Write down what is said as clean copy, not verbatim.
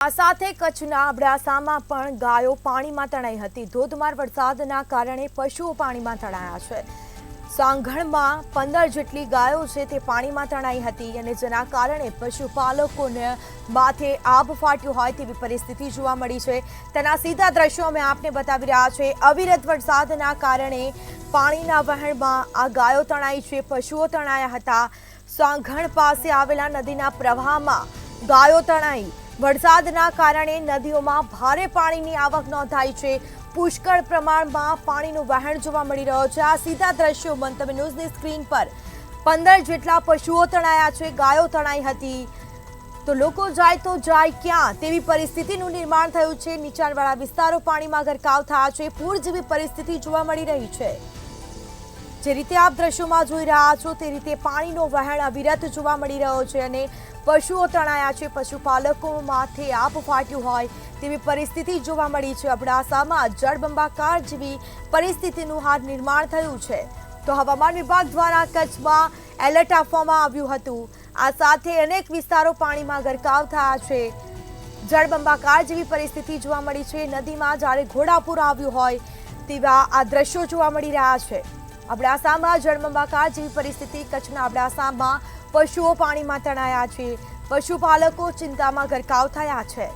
આ સાથે કચ્છના અબડાસામાં પણ ગાયો પાણીમાં તણાઈ હતી। ધોધમાર વરસાદના કારણે પશુઓ પાણીમાં તણાયા છે। સાંઘણમાં 15 જેટલી ગાયો છે તે પાણીમાં તણાઈ હતી અને જેના કારણે પશુપાલકોને માથે આભ ફાટ્યું હોય તેવી પરિસ્થિતિ જોવા મળી છે। તેના સીધા દ્રશ્યો અમે આપને બતાવી રહ્યા છે। અવિરત વરસાદના કારણે પાણીના વહેણમાં આ ગાયો તણાઈ છે, પશુઓ તણાયા હતા। સાંઘણ પાસે આવેલા નદીના પ્રવાહમાં ગાયો તણાઈ। વરસાદના કારણે નદીઓમાં ભારે પાણીની આવક નોંધાઈ છે। પુષ્કળ પ્રમાણમાં પાણીનું વહેણ જોવા મળી રહ્યો છે। આ સીધા દ્રશ્યો મંતવ્ય ન્યૂઝની સ્ક્રીન પર 15 જેટલા પશુઓ તણાયા છે, ગાયો તણાઈ હતી। તો લોકો જાય તો જાય ક્યાં તેવી પરિસ્થિતિનું નિર્માણ થયું છે। નીચાણવાળા વિસ્તારો પાણીમાં ગરકાવ થયા છે। પૂર જેવી પરિસ્થિતિ જોવા મળી રહી છે। જે રીતે આપ દ્રશ્યોમાં જોઈ રહ્યા છો તે રીતે પાણીનો વહેણ અવિરત જોવા મળી રહ્યો છે અને પશુઓ તણાયા છે। પશુપાલકો માથે આભ ફાટ્યું હોય તેવી પરિસ્થિતિ જોવા મળી છે। અબડાસામાં જળબંબાકાર જેવી પરિસ્થિતિનું હાલ નિર્માણ થયું છે। તો હવામાન વિભાગ દ્વારા કચ્છમાં એલર્ટ આપવામાં આવ્યું હતું। આ સાથે અનેક વિસ્તારો પાણીમાં ગરકાવ થયા છે। જળબંબાકાર જેવી પરિસ્થિતિ જોવા મળી છે। નદીમાં જાણે ઘોડાપૂર આવ્યું હોય તેવા આ દ્રશ્યો જોવા મળી રહ્યા છે। અબડાસામાં જળબંબાકાર જેવી પરિસ્થિતિ। કચ્છના અબડાસામાં પશુઓ પાણીમાં તણાયા છે। પશુપાલકો ચિંતામાં ગરકાવ થયા છે।